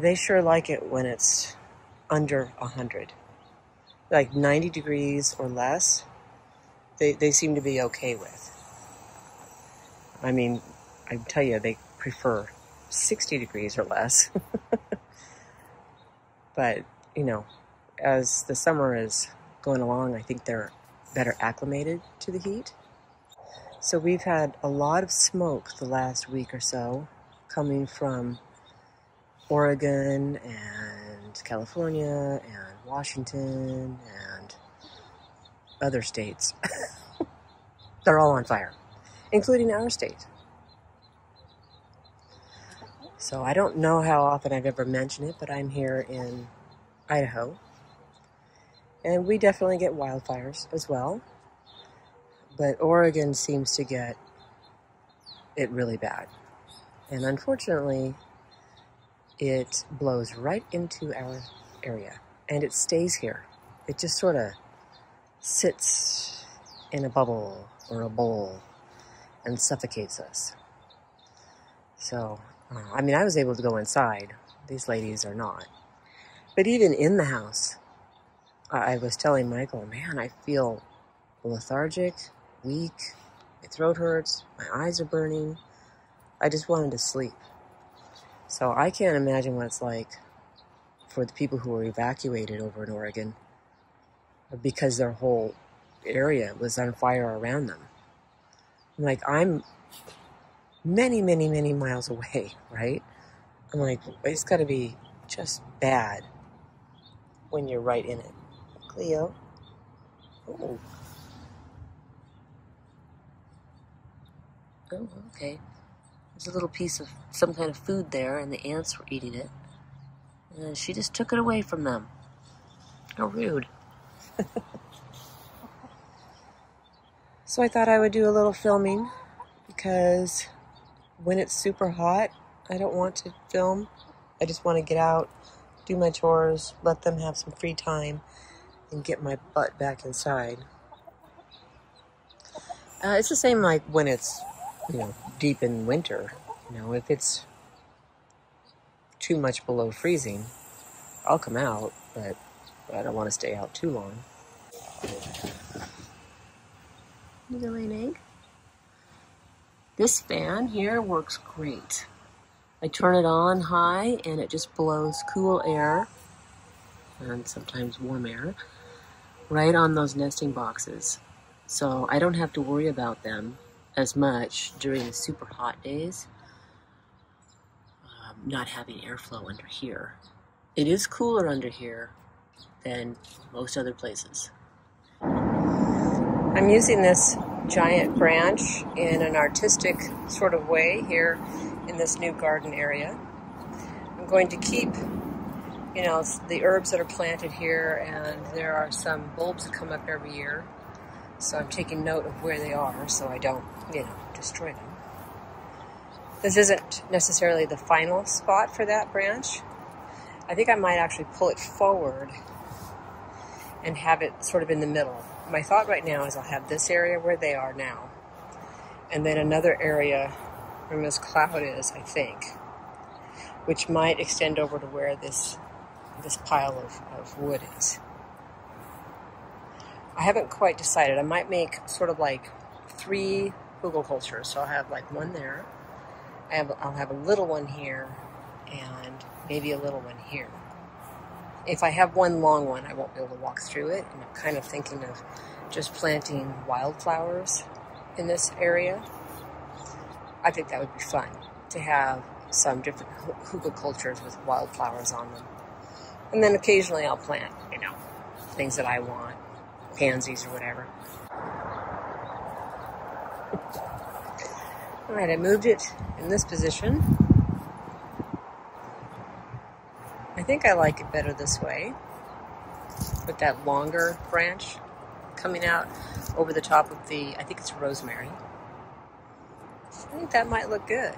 they sure like it when it's under 100. Like 90 degrees or less, they seem to be okay with. I mean, I tell you, they prefer 60 degrees or less. But, you know, as the summer is going along, I think they're better acclimated to the heat. So we've had a lot of smoke the last week or so coming from Oregon and California and Washington and other states. They're all on fire, including our state. So I don't know how often I've ever mentioned it, but I'm here in Idaho. And we definitely get wildfires as well. But Oregon seems to get it really bad. And unfortunately, it blows right into our area. And it stays here. It just sort of sits in a bubble or a bowl and suffocates us. So, I mean, I was able to go inside. These ladies are not. But even in the house, I was telling Michael, man, I feel lethargic, weak, my throat hurts, my eyes are burning. I just wanted to sleep. So I can't imagine what it's like for the people who were evacuated over in Oregon because their whole area was on fire around them. Like, I'm many, many, many miles away, right? I'm like, it's got to be just bad when you're right in it. Cleo. Oh. Oh, okay. There's a little piece of some kind of food there, and the ants were eating it. And she just took it away from them. How rude. So I thought I would do a little filming because when it's super hot, I don't want to film. I just want to get out, do my chores, let them have some free time, and get my butt back inside. It's the same like when it's, deep in winter. If it's too much below freezing, I'll come out, but I don't want to stay out too long. You gonna lay an egg? This fan here works great. I turn it on high and it just blows cool air and sometimes warm air right on those nesting boxes. So I don't have to worry about them as much during the super hot days, not having airflow under here. It is cooler under here than most other places. I'm using this giant branch in an artistic sort of way here in this new garden area. I'm going to keep, the herbs that are planted here, and there are some bulbs that come up every year. So I'm taking note of where they are so I don't, destroy them. This isn't necessarily the final spot for that branch. I think I might actually pull it forward and have it sort of in the middle. My thought right now is I'll have this area where they are now, and then another area where this cloud is, I think, which might extend over to where this pile of wood is. I haven't quite decided. I might make sort of like 3 hugelkulturs. So I'll have like one there. I'll have a little one here and maybe a little one here. If I have one long one, I won't be able to walk through it. And I'm kind of thinking of just planting wildflowers in this area. I think that would be fun to have some different hugelkulturs with wildflowers on them. And then occasionally I'll plant, things that I want, pansies or whatever. All right, I moved it in this position. I think I like it better this way, with that longer branch coming out over the top of I think it's rosemary. I think that might look good.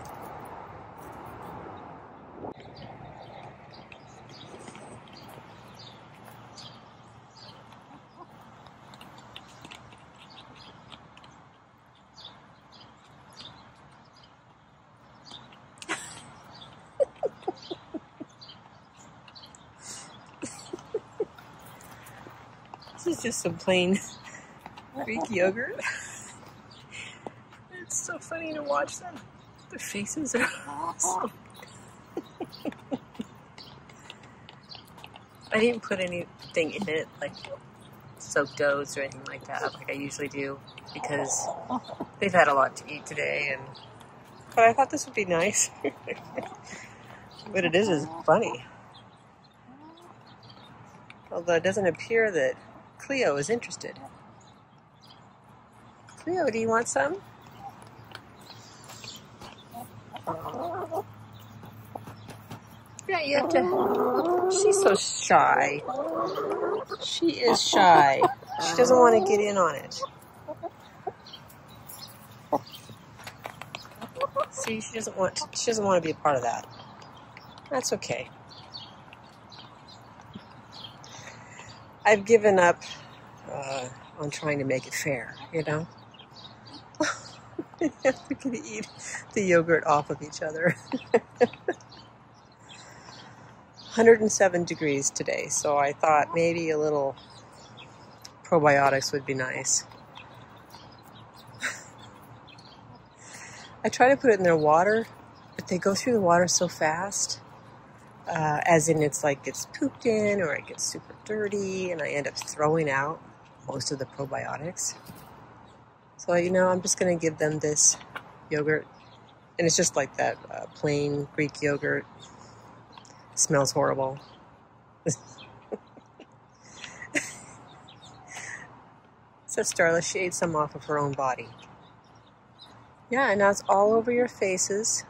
just some plain Greek yogurt. It's so funny to watch them. Their faces are so... I didn't put anything in it, like soaked oats or anything like that, like I usually do, because they've had a lot to eat today, but I thought this would be nice. What it is funny. Although it doesn't appear that Cleo is interested. Cleo, do you want some? Yeah, you have to. She's so shy. She is shy. She doesn't want to get in on it. See, she doesn't want to be a part of that. That's okay. I've given up on trying to make it fair, you know? We can eat the yogurt off of each other. 107 degrees today, so I thought maybe a little probiotics would be nice. I try to put it in their water, but they go through the water so fast. As in it's like gets pooped in or it gets super dirty and I end up throwing out most of the probiotics. So, you know, I'm just going to give them this yogurt. And it's just like that plain Greek yogurt. It smells horrible. So Starla, she ate some off of her own body. Yeah, and now it's all over your faces.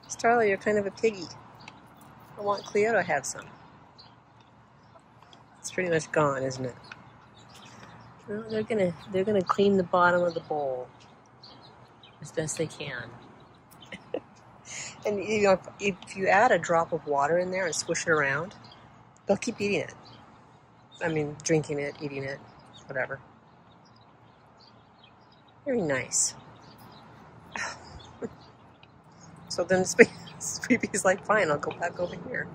Starla, you're kind of a piggy. I want Cleo to have some. It's pretty much gone, isn't it? Well, they're gonna clean the bottom of the bowl as best they can. And you know, if you add a drop of water in there and swish it around, they'll keep eating it. I mean, drinking it, eating it, whatever. Very nice. So then Sweepy's like, fine, I'll go back over here.